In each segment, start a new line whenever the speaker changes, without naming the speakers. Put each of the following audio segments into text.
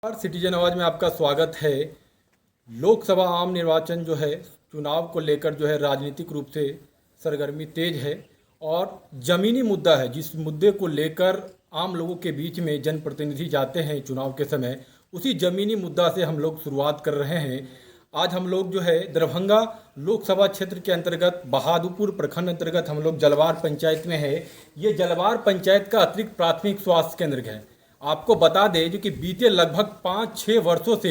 Citizen आवाज़ में आपका स्वागत है। लोकसभा आम निर्वाचन जो है चुनाव को लेकर जो है राजनीतिक रूप से सरगर्मी तेज है और ज़मीनी मुद्दा है जिस मुद्दे को लेकर आम लोगों के बीच में जनप्रतिनिधि जाते हैं चुनाव के समय, उसी ज़मीनी मुद्दा से हम लोग शुरुआत कर रहे हैं। आज हम लोग जो है दरभंगा लोकसभा क्षेत्र के अंतर्गत बहादुरपुर प्रखंड अंतर्गत हम लोग जलवार पंचायत में है। ये जलवार पंचायत का अतिरिक्त प्राथमिक स्वास्थ्य केंद्र है। आपको बता दें जो कि बीते लगभग 5-6 वर्षों से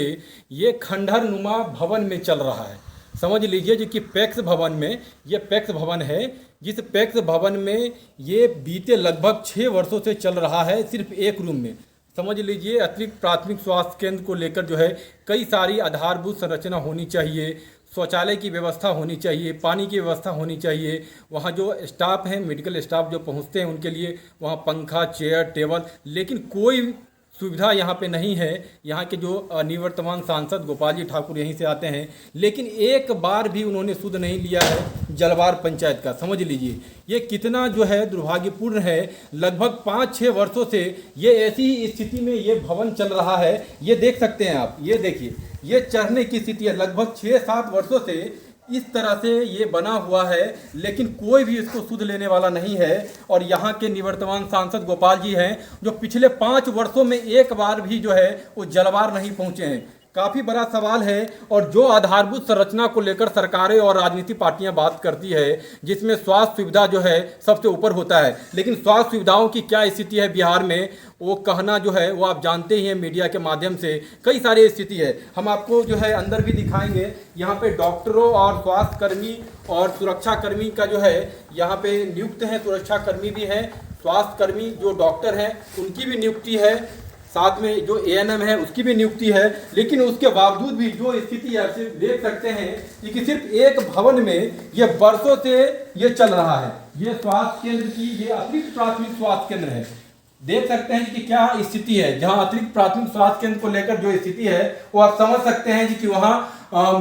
ये खंडहर नुमा भवन में चल रहा है। समझ लीजिए जो कि पैक्स भवन में ये पैक्स भवन है, जिस पैक्स भवन में ये बीते लगभग 6 वर्षों से चल रहा है सिर्फ एक रूम में। समझ लीजिए अतिरिक्त प्राथमिक स्वास्थ्य केंद्र को लेकर जो है कई सारी आधारभूत संरचना होनी चाहिए, शौचालय की व्यवस्था होनी चाहिए, पानी की व्यवस्था होनी चाहिए। वहाँ जो स्टाफ हैं, मेडिकल स्टाफ जो पहुँचते हैं उनके लिए वहाँ पंखा, चेयर, टेबल, लेकिन कोई सुविधा यहाँ पे नहीं है। यहाँ के जो निवर्तमान सांसद गोपाल जी ठाकुर यहीं से आते हैं, लेकिन एक बार भी उन्होंने सुध नहीं लिया है जलवार पंचायत का। समझ लीजिए ये कितना जो है दुर्भाग्यपूर्ण है। लगभग 5-6 वर्षों से ये ऐसी ही स्थिति में ये भवन चल रहा है। ये देख सकते हैं आप, ये देखिए ये चढ़ने की स्थिति है। लगभग 6-7 वर्षों से इस तरह से ये बना हुआ है, लेकिन कोई भी इसको सुध लेने वाला नहीं है। और यहाँ के निवर्तमान सांसद गोपाल जी हैं जो पिछले 5 वर्षों में एक बार भी जो है वो जलवार नहीं पहुँचे हैं। काफ़ी बड़ा सवाल है। और जो आधारभूत संरचना को लेकर सरकारें और राजनीतिक पार्टियां बात करती है, जिसमें स्वास्थ्य सुविधा जो है सबसे ऊपर होता है, लेकिन स्वास्थ्य सुविधाओं की क्या स्थिति है बिहार में, वो कहना जो है वो आप जानते ही हैं मीडिया के माध्यम से। कई सारी स्थिति है, हम आपको जो है अंदर भी दिखाएंगे। यहाँ पे डॉक्टरों और स्वास्थ्य कर्मी और सुरक्षा कर्मी का जो है यहाँ पे नियुक्त है, सुरक्षा कर्मी भी है, स्वास्थ्य कर्मी जो डॉक्टर हैं उनकी भी नियुक्ति है, साथ में जो एएनएम है उसकी भी नियुक्ति है। लेकिन उसके बावजूद भी जो स्थिति है सिर्फ देख सकते हैं कि सिर्फ एक भवन में ये वर्षों से ये चल रहा है। ये स्वास्थ्य केंद्र की ये अतिरिक्त प्राथमिक स्वास्थ्य केंद्र है। देख सकते हैं कि क्या स्थिति है। जहां अतिरिक्त प्राथमिक स्वास्थ्य केंद्र को लेकर जो स्थिति है वो आप समझ सकते हैं कि वहाँ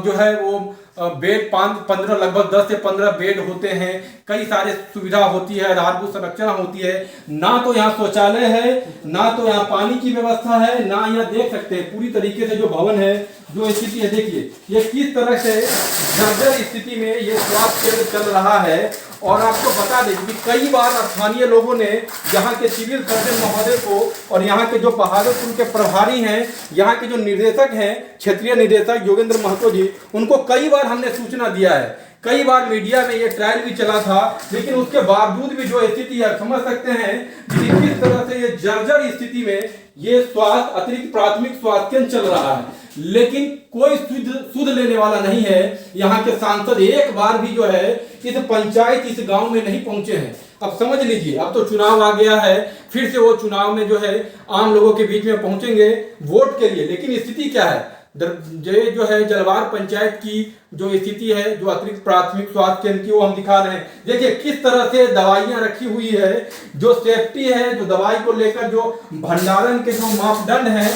जो है वो बेड 15 लगभग 10 से 15 बेड होते हैं। कई सारे सुविधा होती है, आधारभूत संरचना होती है। ना तो यहाँ शौचालय है, ना तो यहाँ पानी की व्यवस्था है, ना यहाँ देख सकते हैं पूरी तरीके से जो भवन है जो स्थिति है। देखिए ये किस तरह से जर्जर स्थिति में ये स्वास्थ्य केंद्र चल रहा है। और आपको बता दें कि कई बार स्थानीय लोगों ने यहाँ के सिविल सर्जन महोदय को और यहाँ के जो बहादुरपुर के प्रभारी हैं, यहाँ के जो निर्देशक हैं, क्षेत्रीय निर्देशक योगेंद्र महतो जी, उनको कई बार हमने सूचना दिया है। कई बार मीडिया में ये ट्रायल भी चला था, लेकिन उसके बावजूद भी जो स्थिति है समझ सकते हैं कि किस तरह से ये जर्जर स्थिति में ये स्वास्थ्य अतिरिक्त प्राथमिक स्वास्थ्य केंद्र चल रहा है। लेकिन कोई सुध लेने वाला नहीं है। यहाँ के सांसद एक बार भी जो है इस पंचायत इस गांव में नहीं पहुंचे हैं। अब समझ लीजिए अब तो चुनाव आ गया है, फिर से वो चुनाव में जो है आम लोगों के बीच में पहुंचेंगे वोट के लिए। लेकिन स्थिति क्या है, जो है जलवार पंचायत की जो स्थिति है, जो अतिरिक्त प्राथमिक स्वास्थ्य केंद्र की, वो हम दिखा रहे हैं। देखिए किस तरह से दवाइयां रखी हुई है, जो सेफ्टी है, जो दवाई को लेकर जो भंडारण के जो मापदंड हैं,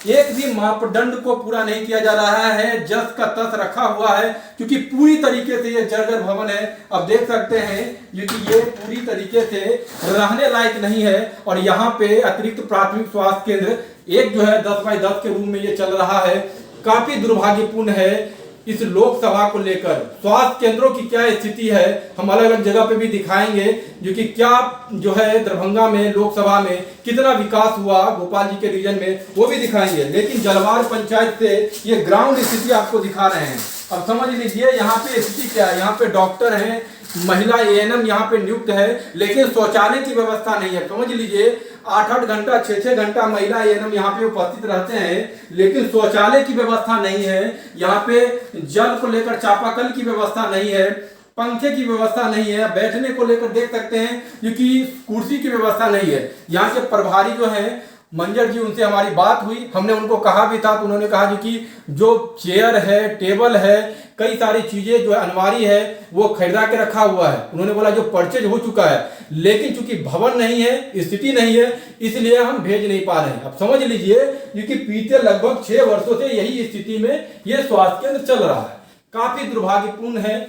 एक भी मापदंड को पूरा नहीं किया जा रहा है। जस का तस रखा हुआ है, क्योंकि पूरी तरीके से ये जर्जर भवन है। अब देख सकते हैं क्योंकि ये पूरी तरीके से रहने लायक नहीं है। और यहाँ पे अतिरिक्त प्राथमिक स्वास्थ्य केंद्र एक जो है 10x10 के रूम में ये चल रहा है। काफी दुर्भाग्यपूर्ण है। इस लोकसभा को लेकर स्वास्थ्य केंद्रों की क्या स्थिति है हम अलग अलग जगह पे भी दिखाएंगे, जो कि क्या जो है दरभंगा में लोकसभा में कितना विकास हुआ गोपाल जी के रीजन में, वो भी दिखाएंगे। लेकिन जलवार पंचायत से ये ग्राउंड स्थिति आपको दिखा रहे हैं। अब समझ लीजिए यहाँ पे स्थिति क्या है। यहाँ पे डॉक्टर हैं, महिला एएनएम यहाँ पे नियुक्त है, लेकिन शौचालय की व्यवस्था नहीं है। समझ लीजिए 8-8 घंटा 6-6 घंटा महिला एएनएम यहाँ पे उपस्थित रहते हैं, लेकिन शौचालय की व्यवस्था नहीं है। यहाँ पे जल को लेकर चापाकल की व्यवस्था नहीं है, पंखे की व्यवस्था नहीं है, बैठने को लेकर देख सकते हैं क्योंकि कुर्सी की व्यवस्था नहीं है। यहाँ के प्रभारी जो है मंजर जी, उनसे हमारी बात हुई, हमने उनको कहा भी था तो उन्होंने कहा जी कि जो चेयर है, टेबल है, कई सारी चीजें जो अनवारी है वो खरीदा के रखा हुआ है। उन्होंने बोला जो परचेज हो चुका है, लेकिन चूंकि भवन नहीं है, स्थिति नहीं है, इसलिए हम भेज नहीं पा रहे हैं। अब समझ लीजिए क्योंकि बीते लगभग 6 वर्षों से यही स्थिति में ये स्वास्थ्य केंद्र चल रहा है। काफी दुर्भाग्यपूर्ण है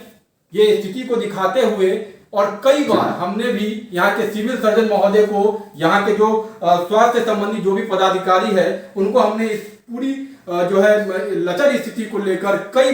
ये स्थिति को दिखाते हुए। और कई बार हमने भी यहाँ के सिविल सर्जन महोदय को, यहाँ के जो स्वास्थ्य संबंधी जो भी पदाधिकारी है, उनको हमने इस पूरी जो है लचर स्थिति को लेकर कई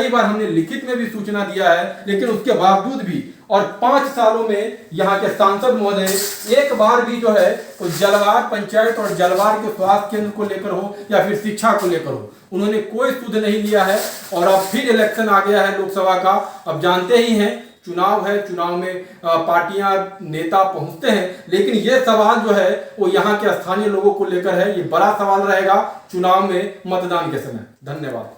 बार हमने लिखित में भी सूचना दिया है, लेकिन उसके बावजूद भी और 5 सालों में यहाँ के सांसद महोदय एक बार भी जो है तो जलवार पंचायत और जलवार के स्वास्थ्य केंद्र को लेकर हो या फिर शिक्षा को लेकर हो, उन्होंने कोई सुध नहीं लिया है। और अब फिर इलेक्शन आ गया है लोकसभा का। अब जानते ही हैं चुनाव है, चुनाव में पार्टियां नेता पहुंचते हैं, लेकिन ये सवाल जो है वो यहाँ के स्थानीय लोगों को लेकर है। ये बड़ा सवाल रहेगा चुनाव में मतदान के समय। धन्यवाद।